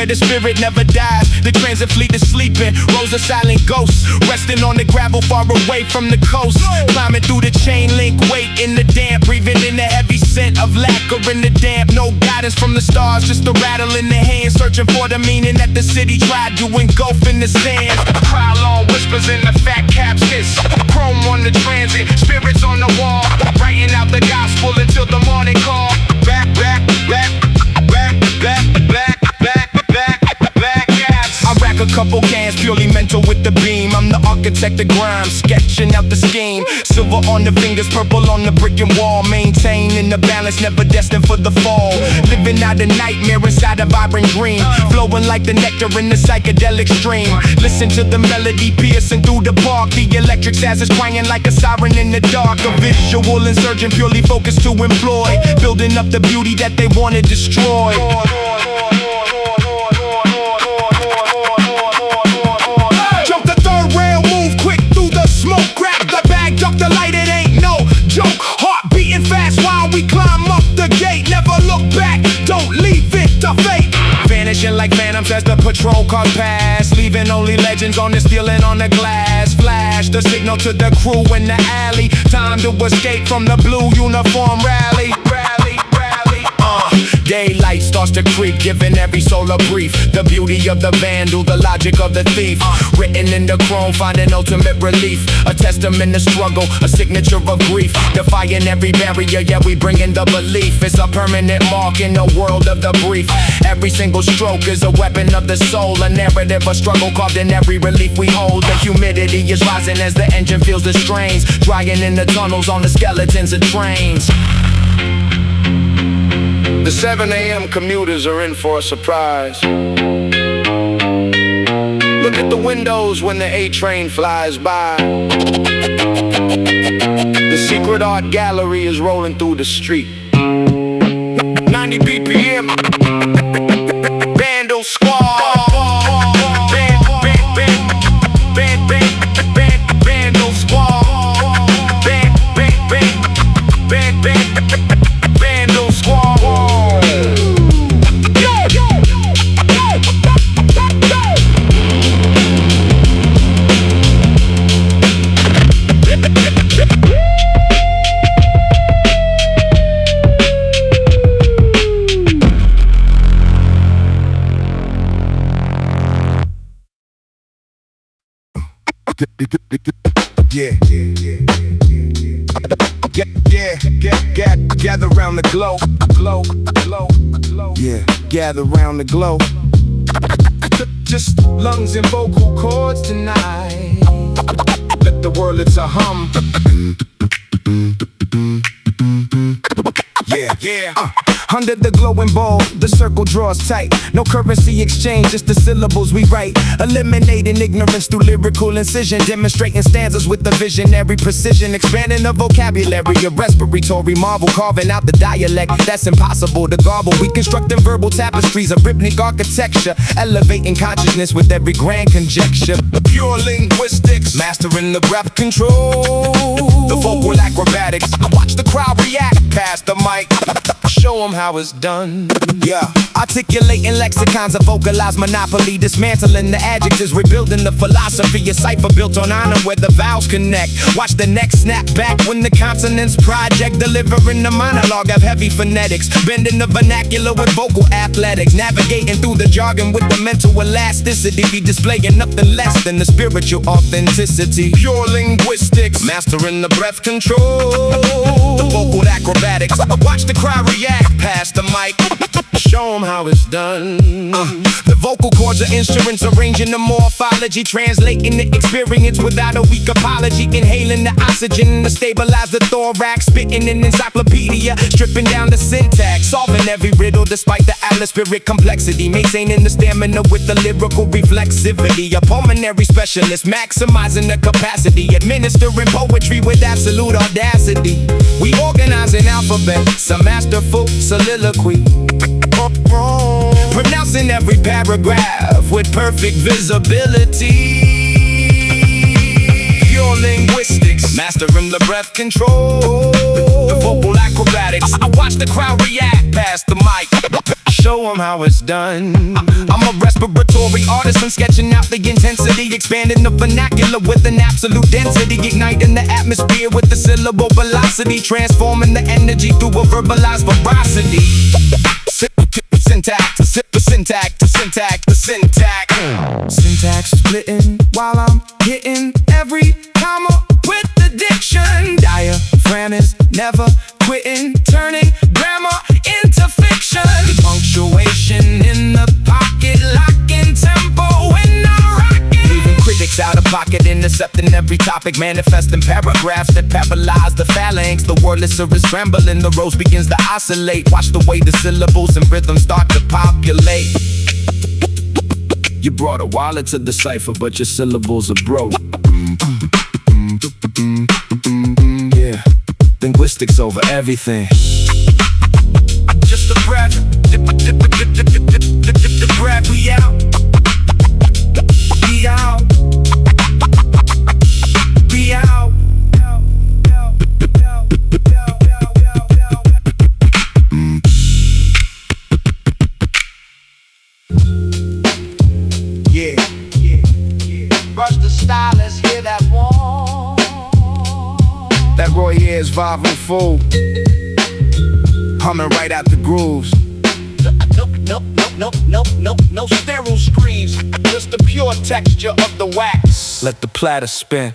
where the spirit never dies. The transit fleet is sleeping, rows of silent ghosts, resting on the gravel far away from the coast. Climbing through the chain link, wait in the damp, breathing in the heavy scent of lacquer in the damp. No guidance from the stars, just a rattle in the hands, searching for the meaning that the city tried to engulf in the sand. Pylon whispers in the fat caps hiss, chrome on the transit, spirits on the wall, writing out the gospel until the morning call. Back, back, back, back, back, back, back, back, back, gas. I rack a couple cans, purely mental with the beam. I'm the architect of grime, sketching out the scheme. Silver on the fingers, purple on the brick and wall. Maintaining the balance, never destined for the fall. Living out a nightmare inside a vibrant dream, flowing like the nectar in the psychedelic stream. Listen to the melody piercing through the park. The electric sass is crying like a siren in the dark. A visual insurgent purely focused to employ, building up the beauty that they want to destroy. Jump the third rail, move quick through the smoke. Grab the bag, duck the light, it ain't no joke. Heart beating fast while we climb up the gate. Never look back, don't leave it to fate. Vanishing like phantoms as the patrol cars pass, leaving only legends on the steel and on the glass. Flash the signal to the crew in the alley, time to escape from the blue uniform rally. Daylight starts to creep, giving every soul a brief. The beauty of the vandal, the logic of the thief, written in the chrome, finding ultimate relief. A testament to struggle, a signature of grief, defying every barrier, yeah, we bring in the belief. It's a permanent mark in the world of the brief. Every single stroke is a weapon of the soul, a narrative, a struggle carved in every relief we hold. The humidity is rising as the engine feels the strains, drying in the tunnels on the skeletons of trains. The 7 a.m. commuters are in for a surprise. Look at the windows when the A train flies by. The secret art gallery is rolling through the street. 90 BPM, Vandal Squad. Vandal Squad. Vandal Squad. Gather round the glow, yeah, gather round the glow. Just lungs and vocal cords tonight. Let the world, it's a hum. Yeah. Under the glowing ball, the circle draws tight. No currency exchange, just the syllables we write. Eliminating ignorance through lyrical incision, demonstrating stanzas with the visionary precision, expanding the vocabulary, a respiratory marvel, carving out the dialect that's impossible to garble. We constructing verbal tapestries of rhythmic architecture, elevating consciousness with every grand conjecture. Pure linguistics, mastering the breath control, the vocal acrobatics. I watch the crowd react past the mic, show them how it's done. Yeah, articulating lexicons of vocalized monopoly, dismantling the adjectives, rebuilding the philosophy. A cipher built on honor where the vowels connect. Watch the neck snap back when the consonants project, delivering the monologue of heavy phonetics, bending the vernacular with vocal athletics, navigating through the jargon with the mental elasticity, be displaying nothing less than the spiritual authenticity. Pure linguistics, mastering the breath control, the vocal acrobatics. Watch the crowd react past the mic, show them how it's done. The vocal cords are instruments, arranging the morphology, translating the experience without a weak apology. Inhaling the oxygen to stabilize the thorax, spitting an encyclopedia, stripping down the syntax, solving every riddle despite the atmospheric complexity, maintaining the stamina with the lyrical reflexivity. A pulmonary specialist, maximizing the capacity, administering poetry with absolute audacity. We organize an alphabet, some masterful soliloquy, pronouncing every paragraph with perfect visibility. Pure linguistics, mastering the breath control, the vocal acrobatics. I watch the crowd react past the mic, show them how it's done. I'm a respiratory artist, I'm sketching out the intensity, expanding the vernacular with an absolute density, igniting the atmosphere with the syllable velocity, transforming the energy through a verbalized veracity. Syntax, syntax, syntax, syntax. Syntax splitting while I'm hitting every comma with the diction. Diaphragm is never quitting, turning grammar into fiction. Punctuation in the pocket, locking tempo when I'm rocking. Leaving critics out of pocket, intercepting every topic, manifesting paragraphs that paralyze the phalanx. The wordless is trembling, the rose begins to oscillate. Watch the way the syllables and rhythms start to populate. You brought a wallet to the cypher, but your syllables are broke. Yeah, linguistics over everything. Just a breath, the breath, we out. We out. We out. Yeah. Brush the stylus, hear that one. That Roy is vibe and full, humming right out the grooves. No sterile screams, just the pure texture of the wax. Let the platter spin.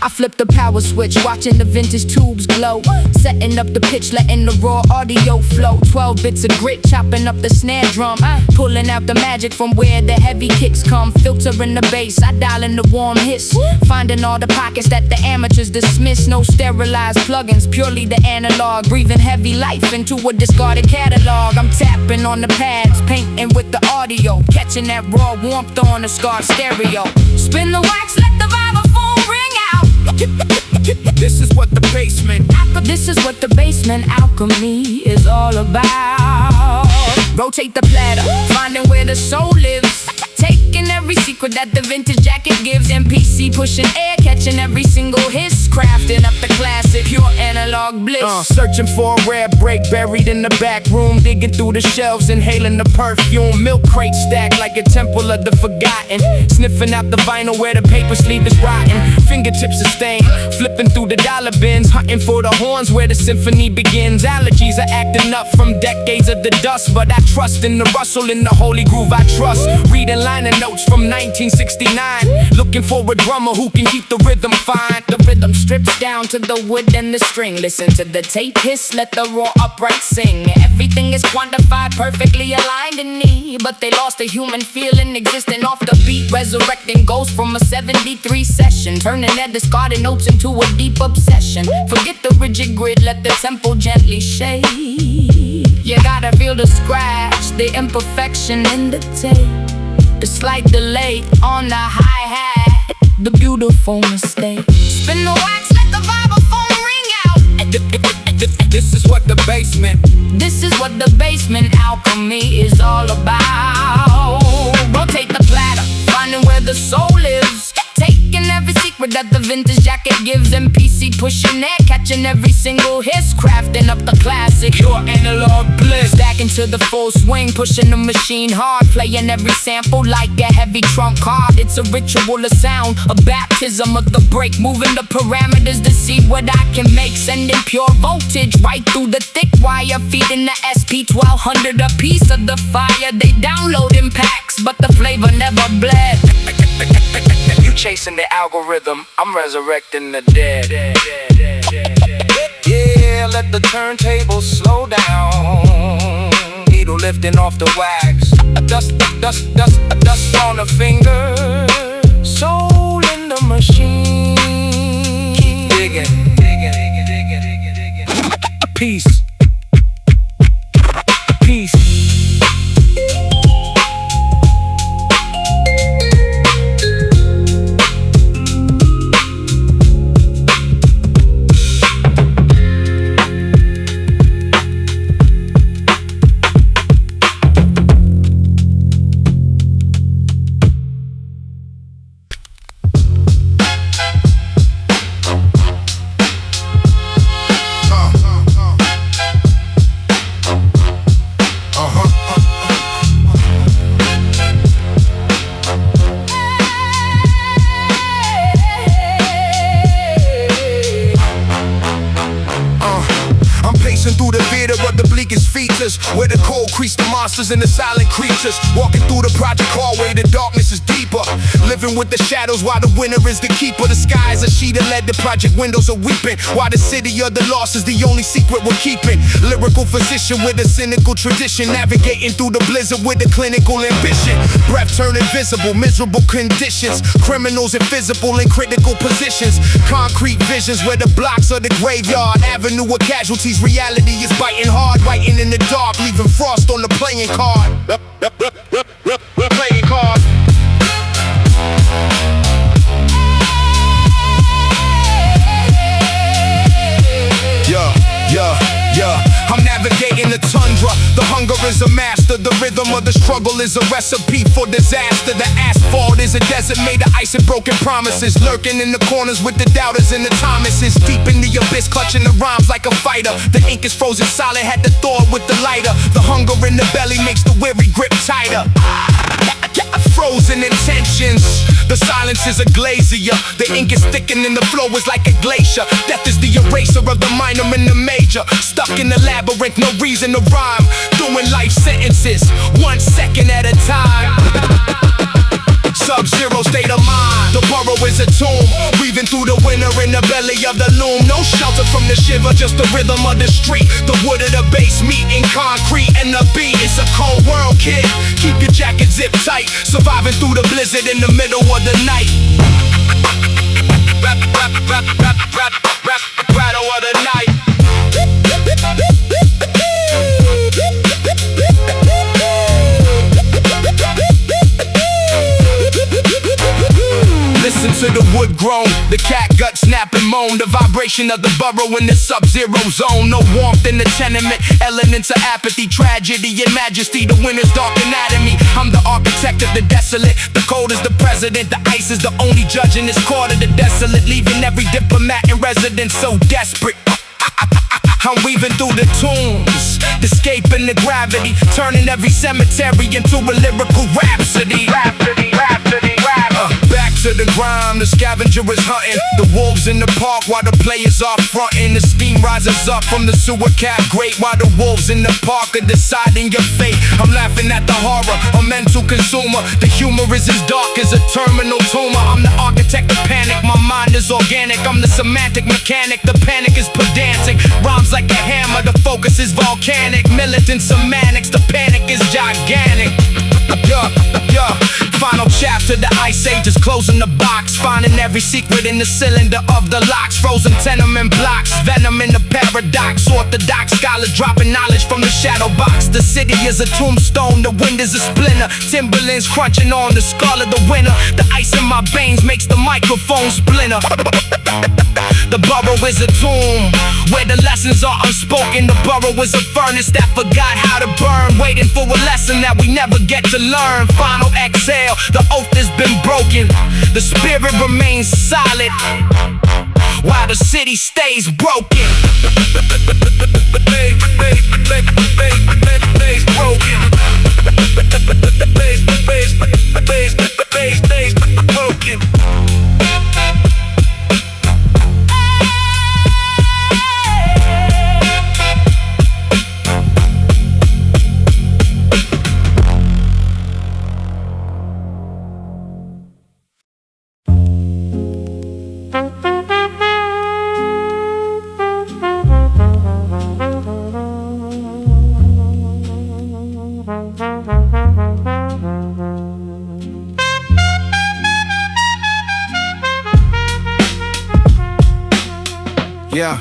I flip the power switch, watching the vintage tubes glow, setting up the pitch, letting the raw audio flow. 12 bits of grit, chopping up the snare drum, pulling out the magic from where the heavy kicks come. Filtering the bass, I dial in the warm hiss, finding all the pockets that the amateurs dismiss. No sterilized plugins, purely the analog, breathing heavy life into a discarded catalog. I'm tapping on the pads, painting with the audio, catching that raw warmth on a scarred stereo. Spin the wax, let the vibraphone ring out. This is what the basement alchemy is all about. Rotate the platter, finding where the soul lives, taking every secret that the vintage jacket gives. MPC pushing air, catching every single hiss, crafting up the classic, pure analog bliss. Searching for a rare break buried in the back room, digging through the shelves, inhaling the perfume. Milk crate stacked like a temple of the forgotten, sniffing out the vinyl where the paper sleeve is rotten. Fingertips are stained, flipping through the dollar bins, hunting for the horns where the symphony begins. Allergies are acting up from decades of the dust, but I trust in the rustle, in the holy groove I trust. Reading liner notes from 1969, looking for a drummer who can keep the rhythm fine. The rhythm strips down to the wood and the string. Listen to the tape hiss, let the raw upright sing. Everything is quantified, perfectly aligned in me, but they lost the human feeling existing off the beat. Resurrecting ghosts from a 73 session, turning their discarded notes into a deep obsession. Forget the rigid grid, let the tempo gently shake. You gotta feel the scratch, the imperfection in the tape, the slight delay on the hi-hat, the beautiful mistake. Spin the wax, let the vibraphone ring out. This is what the basement alchemy is all about. Rotate the platter, finding where the soul lives, taking every secret that the vintage jacket gives. MPC pushing air, catching every single hiss, crafting up the classic, pure analog bliss. Stacking to the full swing, pushing the machine hard, playing every sample like a heavy trump card. It's a ritual of sound, a baptism of the break, moving the parameters to see what I can make. Sending pure voltage right through the thick wire, feeding the SP1200 a piece of the fire. They download in packs, but the flavor never bled. You chasing the algorithm, I'm resurrecting the dead. Yeah, let the turntable slow down, needle lifting off the wax. Dust on the finger, soul in the machine. Digging. Peace. features, where the cold creeps the monsters and the silent creatures. Walking through the project hallway, the darkness is deeper. Living with the shadows while the winner is the keeper. The sky is a sheet of lead, the project windows are weeping, while the city of the lost is the only secret we're keeping. Lyrical physician with a cynical tradition, navigating through the blizzard with a clinical ambition. Breath turn invisible, miserable conditions, criminals invisible in critical positions. Concrete visions where the blocks are the graveyard, avenue of casualties. Reality is biting hard, writing in the dark, leaving frost on the playing card. Playing card. I'm navigating the tundra. The hunger is a master. The rhythm of the struggle is a recipe for disaster. The asphalt is a desert made of ice and broken promises. Lurking in the corners with the doubters and the Thomases. Deep in the abyss, clutching the rhymes like a fighter. The ink is frozen solid, had to thaw it with the lighter. The hunger in the belly makes the weary grip tighter. Frozen intentions. The silence is a glacier. The ink is thickening, the flow is like a glacier. Death is the eraser of the minor and the major. Stuck in the labyrinth, no reason to rhyme. Doing life sentences, 1 second at a time. Sub-zero state of mind. The burrow is a tomb, weaving through the winter in the belly of the loom. No shelter from the shiver, just the rhythm of the street. The wood of the base meet in concrete and the beat. It's a cold world, kid. Keep your jacket zip tight. Surviving through the blizzard in the middle of the night. Battle of the night. Listen to the wood groan, the cat gut snap and moan. The vibration of the burrow in the sub-zero zone. No warmth in the tenement, elements of apathy, tragedy and majesty. The winter's dark anatomy. I'm the architect of the desolate. The cold is the president, the ice is the only judge in this court of the desolate. Leaving every diplomat in residence so desperate. I'm weaving through the tombs, escaping the gravity, turning every cemetery into a lyrical rhapsody. Back to the grime, the scavenger is hunting. The wolves in the park while the players are fronting. The steam rises up from the sewer cap grate while the wolves in the park are deciding your fate. I'm laughing at the horror, a mental consumer. The humor is as dark as a terminal tumor. I'm the architect of panic, my mind is organic. I'm the semantic mechanic, the panic is pedantic. Rhymes like a hammer, the focus is volcanic. Militant semantics, the panic is gigantic. Final chapter, the ice age is closing the box. Finding every secret in the cylinder of the locks. Frozen tenement blocks, venom in the paradox. Orthodox scholars dropping knowledge from the shadow box. The city is a tombstone, the wind is a splinter. Timberlands crunching on the skull of the winter. The ice in my veins makes the microphone splinter. The burrow is a tomb where the lessons are unspoken. The burrow is a furnace that forgot how to burn, waiting for a lesson that we never get to learn. Final exhale, the oath has been broken. The spirit remains solid while the city stays broken. Yeah.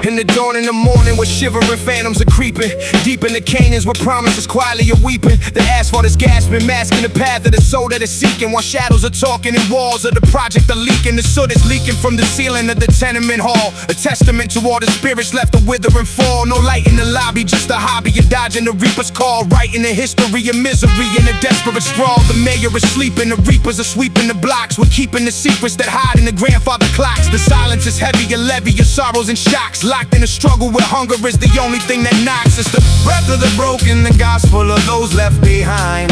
In the dawn in the morning where shivering phantoms are creeping. Deep in the canyons where promises quietly are weeping. The asphalt is gasping, masking the path of the soul that is seeking. While shadows are talking and walls of the project are leaking. The soot is leaking from the ceiling of the tenement hall. A testament to all the spirits left to wither and fall. No light in the lobby, just a hobby. You're dodging the reaper's call. Writing the history of misery and a desperate sprawl. The mayor is sleeping, the reapers are sweeping the blocks. We're keeping the secrets that hide in the grandfather clocks. The silence is heavy, a levy of sorrows and shocks. Locked in a struggle where hunger is the only thing that knocks. It's the breath of the broken, the gospel of those left behind.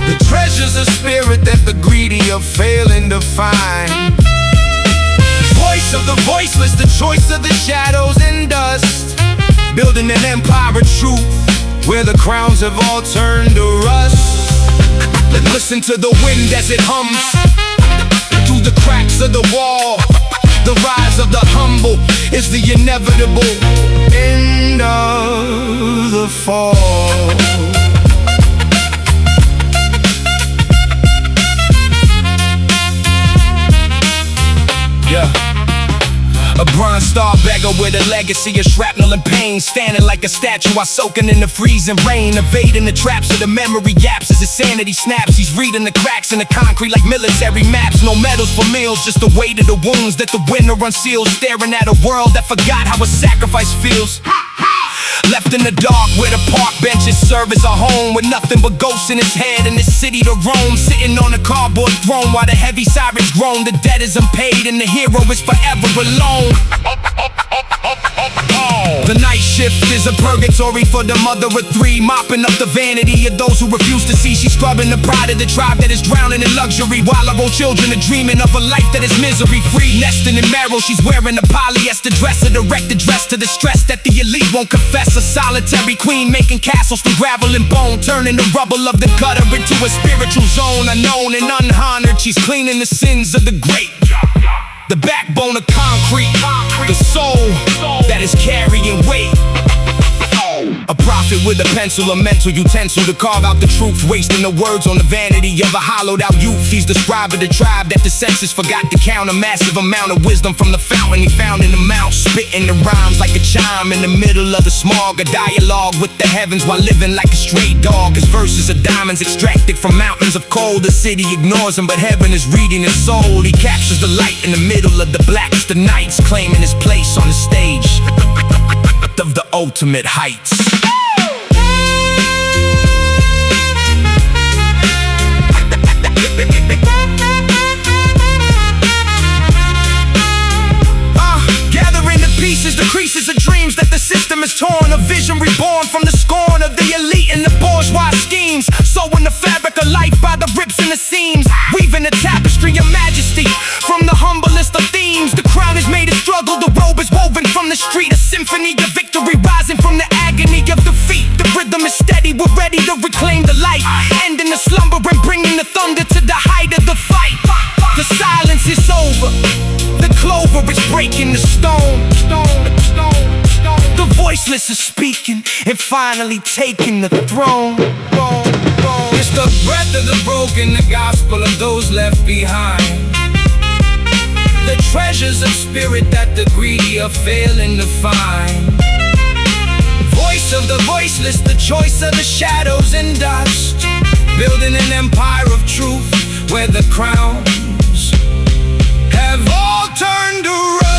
The treasures of spirit that the greedy are failing to find. Voice of the voiceless, the choice of the shadows and dust. building an empire of truth, where the crowns have all turned to rust. Listen to the wind as it hums through the cracks of the wall. The rise of the humble is the inevitable end of the fall. Yeah. A bronze star beggar with a legacy of shrapnel and pain, standing like a statue while soaking in the freezing rain, evading the traps of the memory gaps as his sanity snaps. He's reading the cracks in the concrete like military maps. No medals for meals, just the weight of the wounds that the winner unseals, staring at a world that forgot how a sacrifice feels. Left in the dark where the park benches serve as a home, with nothing but ghosts in his head and his city to roam. Sitting on a cardboard throne while the heavy sirens groan. The debt is unpaid and the hero is forever alone. The night shift is a purgatory for the mother of three, mopping up the vanity of those who refuse to see. She's scrubbing the pride of the tribe that is drowning in luxury, while our old children are dreaming of a life that is misery-free. Nesting in marrow, she's wearing a polyester dress, a direct address to the stress that the elite won't confess. A solitary queen making castles from gravel and bone, turning the rubble of the gutter into a spiritual zone. Unknown and unhonored, she's cleaning the sins of the great. The backbone of concrete, the soul that is carrying weight. A prophet with a pencil, a mental utensil to carve out the truth, wasting the words on the vanity of a hollowed out youth. He's the scribe of the tribe that the census forgot to count, a massive amount of wisdom from the fountain he found in the mouth, spitting the rhymes like a chime in the middle of the smog, a dialogue with the heavens while living like a stray dog. His verses are diamonds extracted from mountains of coal. The city ignores him, but heaven is reading his soul. He captures the light in the middle of the blackest of nights, claiming his place on the stage of the ultimate heights. Gathering the pieces, the creases of dreams that the system has torn, a vision reborn from the scorn of the elite and the bourgeois schemes, sewing the fabric of life by the rips and the seams, weaving a tapestry of majesty from the humblest of themes. The crown is made of struggle, the robe is woven from the street, a symphony of victory rising from the agony of defeat. The rhythm is steady, we're ready to reclaim the light, ending the slumber and bringing the thunder to the height of the fight. The silence is over, the clover is breaking the stone. The voiceless are speaking and finally taking the throne. It's the breath of the broken, the gospel of those left behind, the treasures of spirit that the greedy are failing to find. Voice of the voiceless, the choice of the shadows and dust, building an empire of truth where the crowns have all turned to rust.